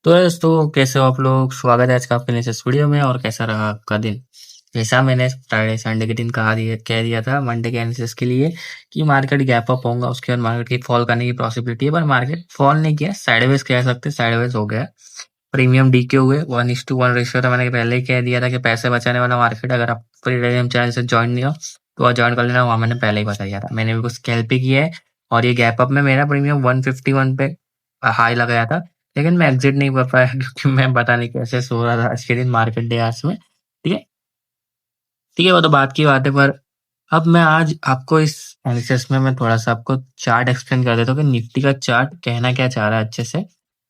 तो दोस्तों कैसे हो आप लोग। स्वागत है आज का आपके इस वीडियो में। और कैसा रहा आपका दिन। जैसा मैंने फ्राइडे संडे के दिन कह दिया था मंडे के एनालिसिस के लिए कि मार्केट गैप अप होगा, उसके बाद मार्केट की फॉल करने की पॉसिबिलिटी है, पर मार्केट फॉल नहीं किया, साइडवेज कह सकते, साइडवेज हो गया। प्रीमियम डीके हुए 1:1 रेशियो था। मैंने पहले ही कह दिया था कि पैसे बचाने वाला मार्केट, अगर आप प्रीमियम चैनल से ज्वाइन नहीं हो तो आप ज्वाइन कर लेना, वहाँ मैंने पहले ही बता दिया था। मैंने भी कुछ स्कैल्प भी किया है और ये गैप अप में मेरा प्रीमियम 151 पे हाई लगाया था, लेकिन मैं एग्जिट नहीं कर पाया क्योंकि मैं पता नहीं कैसे सो रहा था आज के दिन मार्केट डे आज में। ठीक है, ठीक है, वो तो बात की बात है। पर अब मैं आज आपको इस एनालिसिस में मैं थोड़ा सा आपको चार्ट एक्सप्लेन कर देता हूँ कि निफ्टी का चार्ट कहना क्या चाह रहा है अच्छे से।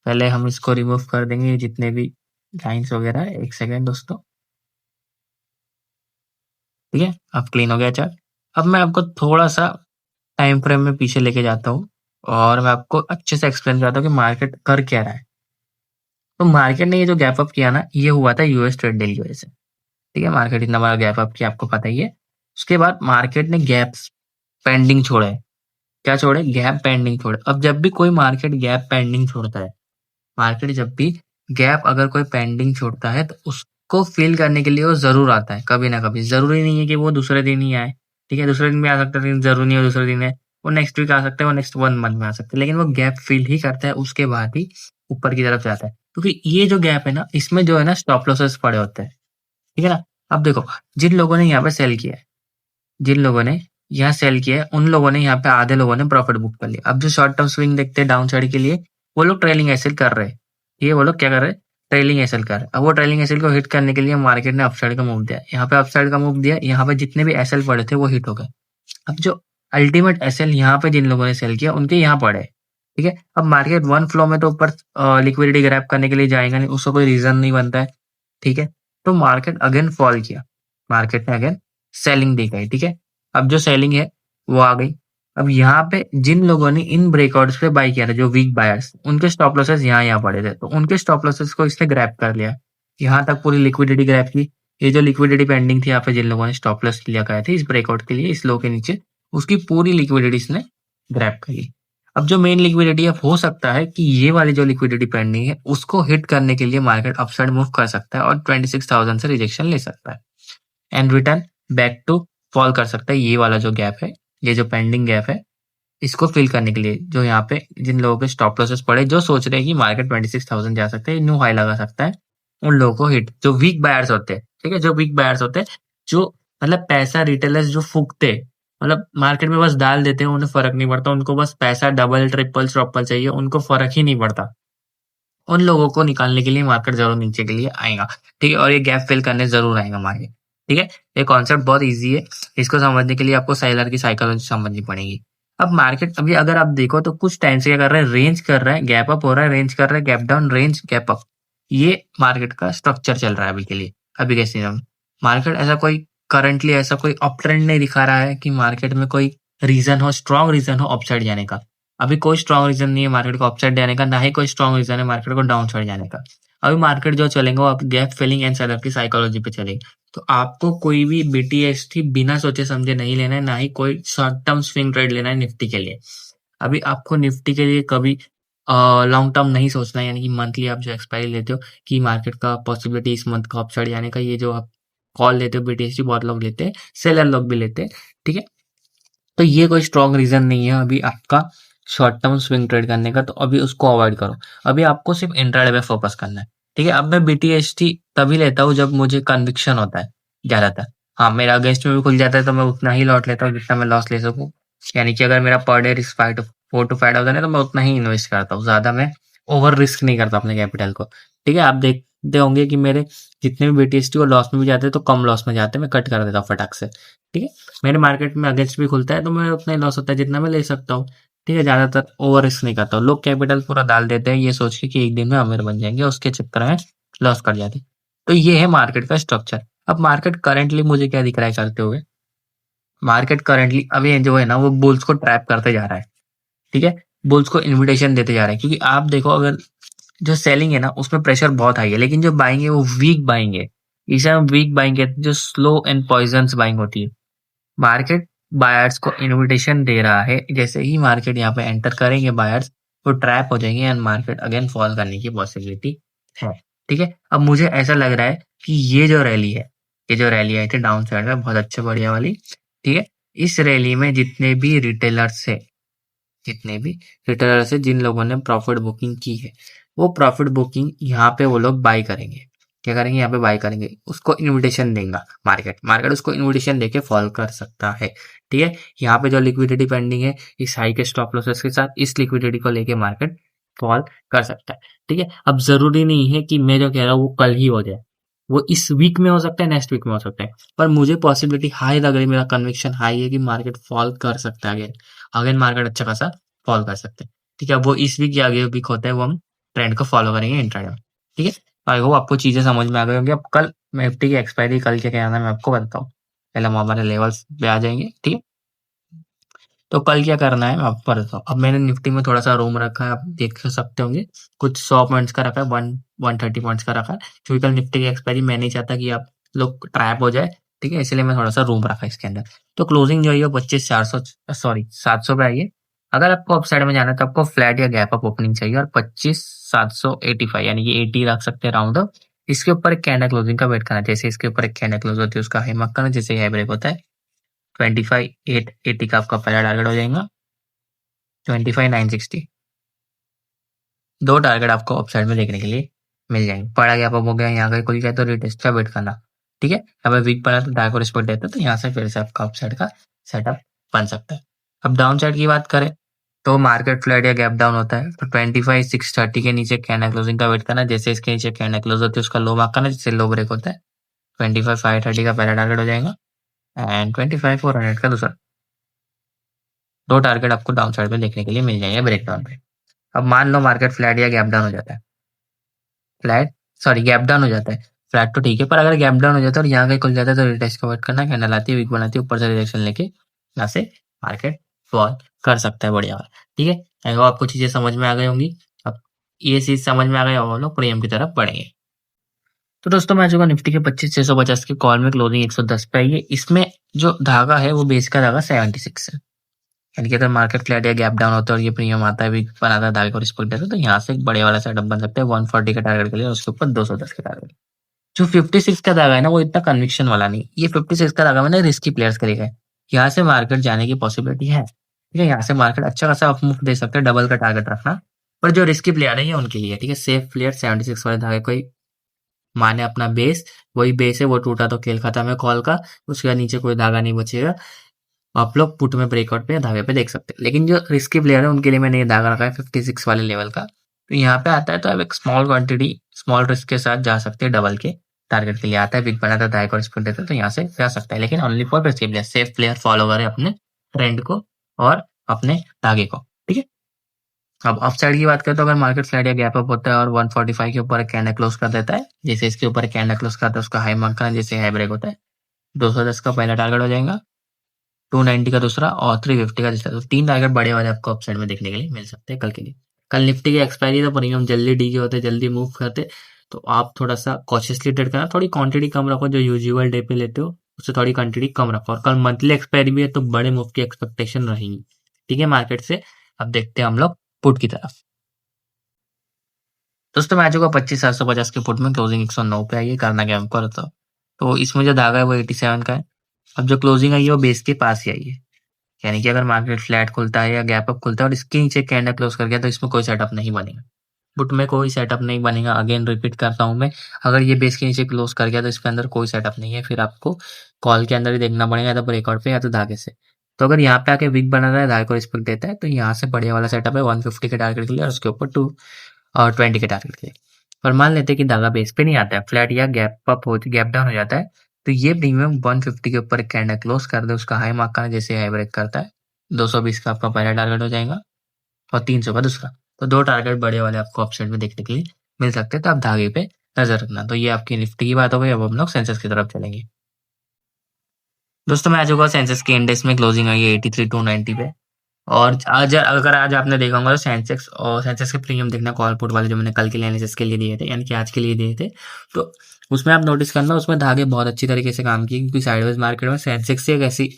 पहले हम इसको रिमूव कर देंगे जितने भी लाइन्स वगैरह। एक सेकेंड दोस्तों। ठीक है, अब क्लीन हो गया चार्ट। अब मैं आपको थोड़ा सा टाइम फ्रेम में पीछे लेके जाता हूँ और मैं आपको अच्छे से एक्सप्लेन करता हूँ कि मार्केट कर क्या रहा है। तो मार्केट ने ये जो गैप अप किया ना, ये हुआ था यूएस ट्रेड डील की वजह से। ठीक है, मार्केट इतना बड़ा गैप अप किया, आपको पता ही है। उसके बाद मार्केट ने गैप्स पेंडिंग छोड़े। क्या छोड़े? गैप पेंडिंग छोड़े। अब जब भी कोई मार्केट गैप पेंडिंग छोड़ता है, मार्केट जब भी गैप अगर कोई पेंडिंग छोड़ता है तो उसको फिल करने के लिए वो जरूर आता है कभी ना कभी। जरूरी नहीं है कि वो दूसरे दिन ही आए। ठीक है, दूसरे दिन भी आ सकता है, लेकिन जरूरी नहीं है दूसरे दिन है। वो नेक्स्ट वीक आ सकता है, वो नेक्स्ट 1 मंथ में आ सकता है, लेकिन वो गैप फिल ही करता है, उसके बाद ही ऊपर की तरफ जाता है। क्योंकि ये जो गैप है ना, इसमें जो है ना स्टॉप लॉसेस पड़े होते हैं। ठीक है ना। अब देखो, जिन लोगों ने यहाँ पे सेल किया है, जिन लोगों ने यहाँ सेल किया है, उन लोगों ने यहाँ पे आधे लोगों ने प्रॉफिट बुक कर लिया। अब जो शॉर्ट टर्म स्विंग देखते हैं डाउन साइड के लिए, वो लोग ट्रेलिंग एसएल कर रहे हैं। ये वो लोग क्या कर रहे हैं? ट्रेलिंग एसएल कर रहे हैं। अब वो ट्रेलिंग एसएल को हिट करने के लिए मार्केट ने अपसाइड का मूव दिया। यहाँ पे अपसाइड का मूव दिया, यहाँ पे जितने भी एसएल पड़े थे वो हिट हो गए। अब जो अल्टीमेट एसएल यहाँ पे जिन लोगों ने सेल किया, उनके यहाँ पड़े। ठीक है, अब मार्केट वन फ्लो में तो ऊपर लिक्विडिटी ग्रैब करने के लिए जाएगा नहीं, उसका कोई रीजन नहीं बनता है। ठीक है, तो मार्केट अगेन फॉल किया, मार्केट ने अगेन सेलिंग दिखाई। ठीक है, अब जो सेलिंग है वो आ गई। अब यहाँ पे जिन लोगों ने इन ब्रेकआउट्स पे बाय किया था, जो वीक बायर्स, उनके स्टॉप लॉसेस यहाँ पड़े थे, तो उनके स्टॉप लॉसेस को इसने ग्रैब कर लिया। यहाँ तक पूरी लिक्विडिटी ग्रैब की। ये जो लिक्विडिटी पेंडिंग थी यहाँ पे जिन लोगों ने स्टॉप लॉस लिया गया थे इस ब्रेकआउट के लिए, इस लो के नीचे, उसकी पूरी लिक्विडिटी इसने ग्रैब करी। अब जो मेन लिक्विडिटी अब हो सकता है कि ये वाली जो लिक्विडिटी पेंडिंग है उसको हिट करने के लिए मार्केट अपसाइड मूव कर सकता है और 26,000 से रिजेक्शन ले सकता है and return back to fall कर सकता है। ये वाला जो गैप है, ये जो पेंडिंग गैप है, इसको फिल करने के लिए जो यहाँ पे जिन लोगों के स्टॉप लॉसेस पड़े, जो सोच रहे हैं कि मार्केट 26,000 जा सकता है, न्यू हाई लगा सकता है, उन लोगों को हिट, जो वीक बायर्स होते हैं। ठीक है, जो वीक बायर्स होते हैं, जो मतलब पैसा रिटेलर्स जो फूकते, मतलब मार्केट में बस डाल देते हैं, उन्हें फर्क नहीं पड़ता, उनको बस पैसा डबल ट्रिपल ट्रॉपल चाहिए, उनको फर्क ही नहीं पड़ता। उन लोगों को निकालने के लिए मार्केट जरूर नीचे के लिए आएगा। ठीक है, और ये गैप फिल करने जरूर आएगा मार्केट। ठीक है, ये कॉन्सेप्ट बहुत इजी है। इसको समझने के लिए आपको सेलर की साइकोलॉजी समझनी पड़ेगी। अब मार्केट अभी अगर आप देखो तो कुछ टाइम से क्या कर रहा है, रेंज कर रहा है, गैप अप हो रहा है, रेंज कर रहा है, gap down, range, gap up. ये मार्केट का स्ट्रक्चर चल रहा है अभी के लिए, अभी के सीजन में। मार्केट ऐसा कोई करंटली ऐसा कोई अप ट्रेंड नहीं दिखा रहा है कि मार्केट में कोई रीजन हो, स्ट्रॉन्ग रीजन हो अपसाइड जाने का। अभी कोई स्ट्रॉन्ग रीजन नहीं है मार्केट को अपसाइड जाने का, ना ही कोई स्ट्रॉन्ग रीजन है मार्केट को डाउन साइड जाने का। अभी मार्केट जो चलेगा वो आप गैप फिलिंग एंड सेलर की साइकोलॉजी पे चलेगी। तो आपको कोई भी बीटीएसटी बिना सोचे समझे नहीं लेना है, ना ही कोई शॉर्ट टर्म स्विंग ट्रेड लेना है निफ्टी के लिए। अभी आपको निफ्टी के लिए कभी लॉन्ग टर्म नहीं सोचना है, यानी कि मंथली आप जो एक्सपायरी लेते हो कि मार्केट का पॉसिबिलिटी इस मंथ का अपसाइड जाने का, ये जो आप कॉल लेते हो बीटीएसटी बहुत लोग लेते हैं, सेलर लोग भी लेते हैं। ठीक है, तो ये कोई स्ट्रॉन्ग रीजन नहीं है अभी आपका शॉर्ट टर्म स्विंग ट्रेड करने का, तो अभी उसको अवॉइड करो। अभी आपको सिर्फ इंट्राडे पे फोकस करना है। ठीक है, अब मैं बीटीएसटी तभी लेता हूँ जब मुझे कन्विक्शन होता है ज्यादातर। हाँ, मेरा अगेंस्ट में भी खुल जाता है तो मैं उतना ही लॉट लेता हूँ जितना मैं लॉस ले सकूँ। यानी कि अगर मेरा per day risk 4 to 5 thousand है तो मैं उतना ही इन्वेस्ट करता हूँ, ज्यादा मैं ओवर रिस्क नहीं करता अपने कैपिटल को। ठीक है, आप देखते होंगे कि मेरे जितने भी बीटीएसटी वो लॉस में भी जाते हैं तो कम लॉस में जाते हैं, मैं कट कर देता हूँ फटाक से। ठीक है, मेरे मार्केट में अगेंस्ट भी खुलता है तो मैं उतना ही लॉस होता है जितना मैं ले सकता हूँ। ठीक है, ज्यादातर ओवर रिस्क नहीं करता हूँ। लोग कैपिटल पूरा डाल देते हैं ये सोच के कि एक दिन में अमीर बन जाएंगे, उसके चक्कर में लॉस कर जाते हैं। तो ये है मार्केट का स्ट्रक्चर। अब मार्केट करंटली मुझे क्या दिख रहा है चलते हुए, मार्केट करंटली अभी जो है ना वो बुल्स को ट्रैप करते जा रहा है। ठीक है, बुल्स को इन्विटेशन देते जा रहा है, क्योंकि आप देखो अगर जो सेलिंग है ना उसमें प्रेशर बहुत हाई है, लेकिन जो बाइंग है वो वीक बाइंग है। इसे हम वीक बाइंग कहते हैं, जो स्लो एंड पॉइजन बाइंग होती है। मार्केट बायर्स को इनविटेशन दे रहा है, जैसे ही मार्केट यहाँ पे एंटर करेंगे बायर्स, वो ट्रैप हो जाएंगे एंड मार्केट अगेन फॉल करने की पॉसिबिलिटी है। ठीक है, अब मुझे ऐसा लग रहा है कि ये जो रैली आई थी डाउन साइड में बहुत अच्छे बढ़िया वाली, ठीक है, इस रैली में जितने भी रिटेलर्स है जिन लोगों ने प्रॉफिट बुकिंग की है, वो प्रॉफिट बुकिंग यहाँ पे वो लोग बाई करेंगे। क्या करेंगे? यहाँ पे बाई करेंगे, उसको इनविटेशन देगा मार्केट, मार्केट उसको इनविटेशन देके फॉल कर सकता है। ठीक है, यहाँ पे जो लिक्विडिटी पेंडिंग है, इस हाई के स्टॉप लॉसेस के साथ इस लिक्विडिटी को लेके मार्केट फॉल कर सकता है। ठीक है, अब जरूरी नहीं है कि मैं जो कह रहा हूँ वो कल ही हो जाए, वो इस वीक में हो सकता है, नेक्स्ट वीक में हो सकता है, पर मुझे पॉसिबिलिटी हाई लग रही है, मेरा कन्विक्शन हाई है कि मार्केट फॉल कर सकता है अगेन, मार्केट अच्छा खासा फॉलो कर सकते हैं। ठीक है, वो इस वीक या अगले वीक होता है, वो हम ट्रेंड को फॉलो करेंगे इंट्राडे में। ठीक है, आई होप आपको चीजें समझ में आ गई होंगी। अब कल निफ्टी की एक्सपायरी कल क्या कहना है मैं आपको बताता हूँ। पहले हम हमारे लेवल्स पे आ जाएंगे। ठीक है, तो कल क्या करना है मैं आपको बताता हूँ। अब मैंने निफ्टी में थोड़ा सा रूम रखा है, आप देख सकते होंगे, कुछ 100 पॉइंट्स का रखा है, 130 पॉइंट्स का रखा है, क्योंकि कल निफ्टी की एक्सपायरी मैं नहीं चाहता कि आप लोग ट्रैप हो जाए। ठीक है, इसलिए मैं थोड़ा सा रूम रखा है इसके अंदर। तो क्लोजिंग जो है 25,400, सॉरी 700 पे आई है। अगर आपको अपसाइड में जाना है तो आपको फ्लैट या गैप अप ओपनिंग चाहिए, और 25,785 यानी कि 80 रख सकते हैं राउंड अप। इसके ऊपर एक कैंडल क्लोजिंग का वेट करना है, जैसे इसके ऊपर एक कैंडल क्लोज होती है उसका हाई मार्क करना, जैसे हाई ब्रेक होता है 25,880 का आपका पहला टारगेट हो जाएगा, 25,960। दो टारगेट आपको अपसाइड में देखने के लिए मिल जाएंगे। पड़ा गया हो गया, यहाँ का खुल गया तो रिटेस्ट का वेट करना। ठीक है, अगर वीक पड़ा तो डाई को रिस्पेक्ट देता है, तो यहाँ से फिर से आपका अपसाइड का सेटअप बन सकता है। अब डाउन साइड की बात करें तो मार्केट फ्लैट या गैप डाउन होता है, तो 25,630 के नीचे कैंडल क्लोजिंग का वेट करना, जैसे इसके नीचे कैंडल क्लोज होती है उसका लो मार्क करना, जिससे लो ब्रेक होता है 25,530 का पहला टारगेट हो जाएगा, एंड 25,400 का दूसरा। दो टारगेट आपको डाउन साइड में देखने के लिए मिल जाएंगे ब्रेक डाउन पे। अब मान लो मार्केट फ्लैट या गैप डाउन हो जाता है, फ्लैट सॉरी गैप डाउन हो जाता है, फ्लैट तो ठीक है, पर अगर गैप डाउन हो जाता है और यहाँ कहीं खुल जाता है तो रिटेस्ट का वेट करना, कैंडल आती है, वीक बनाती है, ऊपर से रिजेक्शन लेके यहाँ से मार्केट फॉल कर सकता है बढ़िया वाला। ठीक है, आई होप आपको चीजें समझ में आ गई होंगी। अब ये चीज समझ में आ गई, हम लोग प्रीमियम की तरफ बढ़ेंगे। तो दोस्तों मैं आ चुका निफ्टी के 25,650 के कॉल में, क्लोजिंग 110 पे आई है। इसमें जो धागा है वो बेस का धागा 76 है, यानी कि अगर मार्केट फ्लैट या गैप डाउन होता है और ये प्रीमियम आता है, वीक बनाता है, धागे को रिस्पेक्ट देता है, तो यहाँ से एक बड़े वाला सेटअप बन सकता है 140 का टारगेट के लिए, और उसके ऊपर 210 के टारगेट। जो 56 का धागा है ना, वो इतना कन्विक्शन वाला नहीं, ये 56 का धागा मैंने रिस्की प्लेयर्स के लिए है। यहाँ से मार्केट जाने की पॉसिबिलिटी है। ठीक है, यहाँ से मार्केट अच्छा खासा अप मूव दे सकते हैं, डबल का टारगेट रखना। पर जो रिस्की प्लेयर है ये उनके लिए। ठीक है, सेफ प्लेयर 76 वाले धागे कोई माने अपना बेस, वही बेस है, वो टूटा तो खेल खत्म है कॉल का, उसके बाद नीचे कोई धागा नहीं बचेगा। आप लोग पुट में ब्रेकआउट पे या धागे पे देख सकते हैं, लेकिन जो रिस्की प्लेयर है उनके लिए मैंने ये धागा रखा है 56 वाले लेवल का। तो यहाँ पे आता है तो आप एक स्मॉल क्वांटिटी स्मॉल रिस्क के साथ जा सकते हैं, डबल के टारगेट के लिए आता है, बिग बनाता है, धागे को रिस्पेक्ट देता है, तो यहाँ से जा सकता है, लेकिन only for risky player. Safe player follow करे अपने ट्रेंड को और अपने धागे को। ठीक है, अब अप साइड की बात करें तो अगर मार्केट फ्लैट या गैप अप होता है और 145 के ऊपर कैंडल क्लोज कर देता है, जैसे इसके ऊपर कैंडल क्लोज करता है उसका हाई मार्क करना, जैसे हाई ब्रेक होता है 210 का पहला टारगेट हो जाएगा, 290 का दूसरा और 350 का तीसरा। तो तीन टारगेट बड़े वाले आपको अपसाइड में देखने के लिए मिल सकते हैं कल के लिए। कल निफ्टी की एक्सपायरी तो प्रीमियम जल्दी डी के होते, जल्दी मूव करते, तो आप थोड़ा सा कॉशियसली ट्रेड करना, थोड़ी क्वांटिटी कम रखो, जो यूजुअल डे पे लेते हो उससे थोड़ी क्वांटिटी कम रखो, और कल मंथली एक्सपायरी भी है तो बड़े मूव की एक्सपेक्टेशन रहेंगी। ठीक है, मार्केट से अब देखते हैं हम लोग पुट की तरफ। दोस्तों मैं आ चुका 25,750 के पुट में, क्लोजिंग 109 पे आई है। करना क्या हमको रहता, तो इसमें जो धागा है वो 87 का है। अब जो क्लोजिंग आई है वो बेस के पास ही आई है, यानी कि अगर मार्केट फ्लैट खुलता है या गैप अप खुलता है और इसके नीचे कैंडल क्लोज कर गया तो इसमें कोई सेटअप नहीं बनेगा, पुट में कोई सेटअप नहीं बनेगा। अगेन रिपीट करता हूं मैं, अगर ये बेस के नीचे क्लोज कर गया तो इसके अंदर कोई सेटअप नहीं है, फिर आपको कॉल के अंदर ही देखना पड़ेगा, या तो ब्रेकआउट पे या तो धागे से। तो अगर यहाँ पे आके वीक बना रहा है, धागे को रिस्पेक्ट देता है, तो यहाँ से बढ़िया वाला सेटअप है 150 के टारगेट के लिए और उसके ऊपर 220 के टारगेट के लिए। पर मान लेते हैं कि धागा बेस पे नहीं आता है, फ्लैट या गैप डाउन हो जाता है, तो ये प्रीमियम 150 के ऊपर कैंडल क्लोज कर दे, उसका हाई मार्क करना, जैसे हाई ब्रेक करता है 220 का आपका पहला टारगेट हो जाएगा और 300 का दूसरा। तो दो टारगेट बड़े वाले आपको ऑप्शन में देखने के लिए मिल सकते हैं, तो आप धागे पे नजर रखना। तो ये आपकी निफ्टी की बात हो गई। अब हम लोग सेंसेक्स की तरफ चलेंगे। दोस्तों मैं आ चुका सेंसेक्स के इंडेक्स में, क्लोजिंग आई है 83,290 पे। और आज अगर आज आपने देखा होगा तो सेंसेक्स के प्रीमियम देखना, कॉल पुट वाले जो मैंने कल के लिए एनालिसिस के लिए दिए थे, यानी कि आज के लिए दिए थे, तो उसमें आप नोटिस करना उसमें धागे बहुत अच्छी तरीके से काम किए, क्योंकि साइडवेज मार्केट में सेंसेक्स एक ऐसी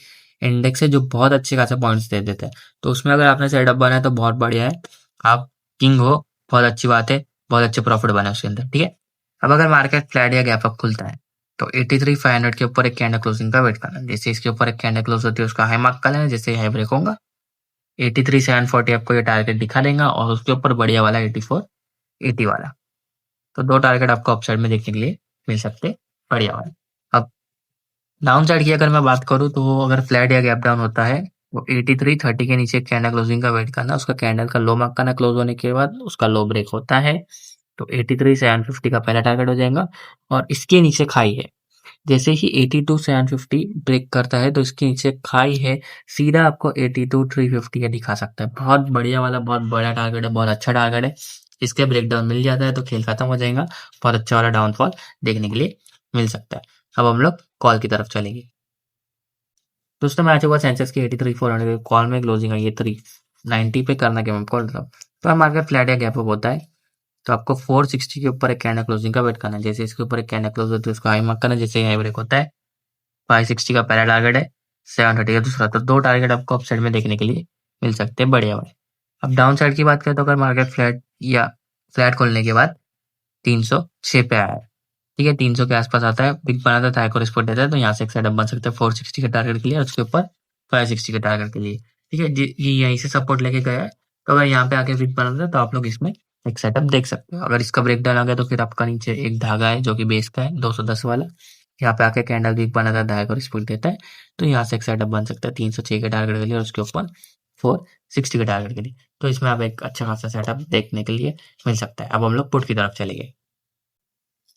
इंडेक्स है जो बहुत अच्छे खासे पॉइंट्स दे देता है। तो उसमें अगर आपने सेटअप बनाया तो बहुत बढ़िया है, आप किंग हो, बहुत अच्छी बात है। बहुत अच्छे प्रॉफिट बना उसके अंदर, ठीक है। अब अगर मार्केट फ्लैट या गैप अप खुलता है तो 83,500 के ऊपर एक कैंडल क्लोजिंग का वेट करना। जैसे इसके ऊपर एक कैंडल क्लोज होती है उसका हाई मार्क कर लेना, जैसे हाई ब्रेक होगा 83,740 आपको ये टारगेट दिखा देगा और उसके ऊपर बढ़िया वाला 84,80 वाला। तो 2 टारगेट आपको अपसाइड में देखने के लिए मिल सकते हैं, बढ़िया वाले। अब डाउन साइड की अगर मैं बात करूँ तो अगर फ्लैट या गैप डाउन होता है वो 83.30 के नीचे कैंडल क्लोजिंग का वेट करना, उसका कैंडल का लो मार्क करना, क्लोज होने के बाद उसका लो ब्रेक होता है तो 83,750 का पहला टारगेट हो जाएगा और इसके नीचे खाई है। जैसे ही 82,750 ब्रेक करता है तो इसके नीचे खाई है, सीधा आपको 82,350 का दिखा सकता है। बहुत बढ़िया वाला, बहुत बड़ा टारगेट है, बहुत अच्छा टारगेट है। इसके ब्रेकडाउन मिल जाता है तो खेल खत्म हो जाएगा, बहुत अच्छा वाला डाउनफॉल देखने के लिए मिल सकता है। अब हम लोग कॉल की तरफ चलेंगे। दोस्तों मैं आ चुका सेंसेक्स की 83,400 कॉल में क्लोजिंग आई है 390 पे करना क्या मैं कॉल रहा। तो मार्केट फ्लैट या गैप अप होता है तो आपको 460 के ऊपर एक कैंडल क्लोजिंग का वेट करना है। जैसे इसके ऊपर एक कैंडल क्लोज होती है उसको हाई मार्क करना, जैसे हाई ब्रेक होता है 560 का पहला टारगेट है, 730 का दूसरा। तो 2 टारगेट आपको अपसाइड में देखने के लिए मिल सकते हैं, बढ़िया वाले। अब डाउन साइड की बात करें तो अगर मार्केट फ्लैट या फ्लैट खोलने के बाद 306 पे आया है, ठीक है, 300 के आसपास आता है, बिग बनाता है, थाई को रिस्पॉन्ड देता है, तो यहाँ से एक सेटअप बन सकता है 460 के टारगेट के लिए और उसके ऊपर 560 के टारगेट के लिए, ठीक है। ये यहीं से सपोर्ट लेके गया है तो अगर यहाँ पे आके बिग बनाता है तो आप लोग इसमें एक सेटअप देख सकते हो। अगर इसका ब्रेकडाउन आ गया तो फिर आपका नीचे एक धागा है जो कि बेस का है 210 वाला, यहाँ पे आके कैंडल बिग बनाता है, धागे को रिस्पॉन्ड देता है, तो यहाँ से एक सेटअप बन सकता है 306 के टारगेट के लिए और उसके ऊपर 460 के टारगेट के लिए। तो इसमें आप एक अच्छा खासा सेटअप देखने के लिए मिल सकता है। अब हम लोग पुट की तरफ चलेंगे।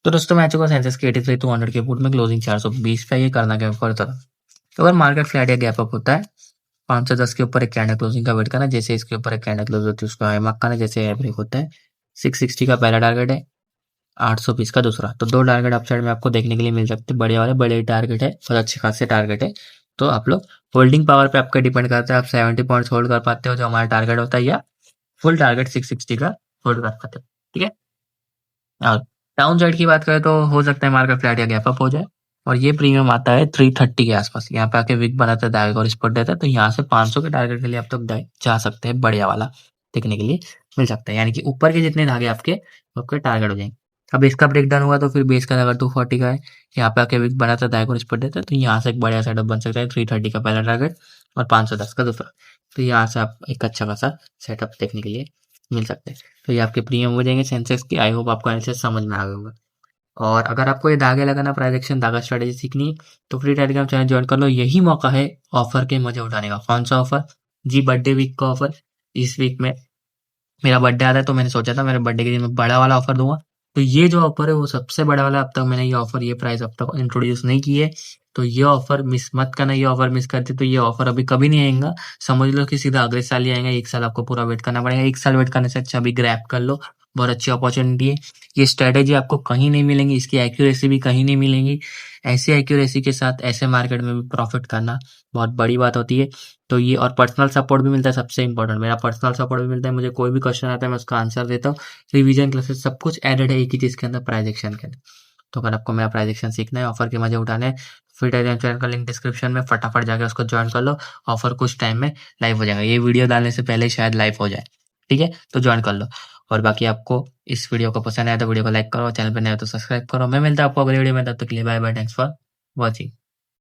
तो दोस्तों मैं आ चुका सेंसेक्स के 83,200 के पुट में क्लोजिंग 420 पे, ये करना क्या फर्दर। तो अगर मार्केट फ्लैट या गैप अप होता है 510 के ऊपर एक कैंडल क्लोजिंग का वेट करना, जैसे इसके ऊपर एक कैंडल क्लोज होती है उसको हाई मार्क करना, जैसे हाई ब्रेक होता है 660 का पहला टारगेट है, 820 का दूसरा। तो 2 टारगेट अपसाइड में आपको देखने के लिए मिल सकते हैं, बढ़िया वाले बड़े टारगेट है, बहुत अच्छे खासे टारगेट है। तो आप लोग होल्डिंग पावर पे आपका डिपेंड करता है, आप 70 पॉइंट्स होल्ड कर पाते हो जो हमारा टारगेट होता है, या फुल टारगेट 660 का होल्ड कर पाते हो, ठीक है। और डाउन साइड की बात करें तो हो सकता है मार्केट फ्लैट या गैप अप हो जाए और ये प्रीमियम आता है 330 के आसपास, यहाँ पे आके विक बनाता है, दाएं और स्पॉट देता है, तो यहाँ से 500 के टारगेट के लिए आप तक जा सकते हैं, बढ़िया वाला देखने के लिए मिल सकता है। यानी कि ऊपर के जितने धागे आपके टारगेट हो जाएंगे। अब इसका ब्रेकडाउन हुआ तो फिर बेस का धागा 240 का है, यहाँ पे आके विक बनाता है, दाएं और स्पॉट देता है, तो यहाँ से एक बढ़िया सेटअप बन सकता है 330 का पहला टारगेट और 510 का दूसरा। तो यहाँ से आप एक अच्छा खासा सेटअप देखने के लिए मिल सकते हैं। तो ये आपके प्रीमियम हो जाएंगे सेंसेक्स की। आई होप आपको एनालिसिस समझ में आ गया होगा। और अगर आपको ये धागे लगाना, प्राइस एक्शन, धागा स्ट्रेटेजी सीखनी है तो फ्री टेलीग्राम चैनल ज्वाइन कर लो, यही मौका है ऑफर के मजे उठाने का। कौन सा ऑफर जी? बर्थडे वीक का ऑफर। इस वीक में मेरा बर्थडे आता है तो मैंने सोचा था मेरे बर्थडे के दिन मैं बड़ा वाला ऑफर दूंगा, तो ये जो ऑफर है वो सबसे बड़ा वाला। अब तक मैंने ये ऑफर, ये प्राइस अब तक इंट्रोड्यूस नहीं की है, तो ये ऑफर मिस मत करना। ये ऑफर मिस करते तो ये ऑफर अभी कभी नहीं आएगा, समझ लो कि सीधा अगले साल ही आएगा। 1 साल आपको पूरा वेट करना पड़ेगा, 1 साल वेट करने से अच्छा अभी ग्रैब कर लो, बहुत अच्छी अपॉर्चुनिटी है। ये स्ट्रेटेजी आपको कहीं नहीं मिलेंगी, इसकी एक्यूरेसी भी कहीं नहीं मिलेंगी। ऐसी एक्यूरेसी के साथ ऐसे मार्केट में भी प्रॉफिट करना बहुत बड़ी बात होती है। तो ये, और पर्सनल सपोर्ट भी मिलता है, सबसे इंपॉर्टेंट मेरा पर्सनल सपोर्ट भी मिलता है। मुझे कोई भी क्वेश्चन आता है मैं उसका आंसर देता हूँ। रिवीजन क्लासेस सब कुछ एडेड है एक ही चीज के अंदर, प्राइस एक्शन के अंदर। तो अगर आपको मेरा प्राइस एक्शन सीखना है, ऑफर के मजे उठाने हैं, फिर टेलीग्राम चैनल का लिंक डिस्क्रिप्शन में, फटाफट जाकर उसको ज्वाइन कर लो। ऑफर कुछ टाइम में लाइव हो जाएगा, ये वीडियो डालने से पहले शायद लाइव हो जाए, ठीक है, तो ज्वाइन कर लो। और बाकी आपको इस वीडियो को पसंद आया तो वीडियो को लाइक करो, चैनल पर नया हो तो सब्सक्राइब करो। मैं मिलता हूँ आपको अगले वीडियो में, तब तक के लिए bye bye, thanks for watching.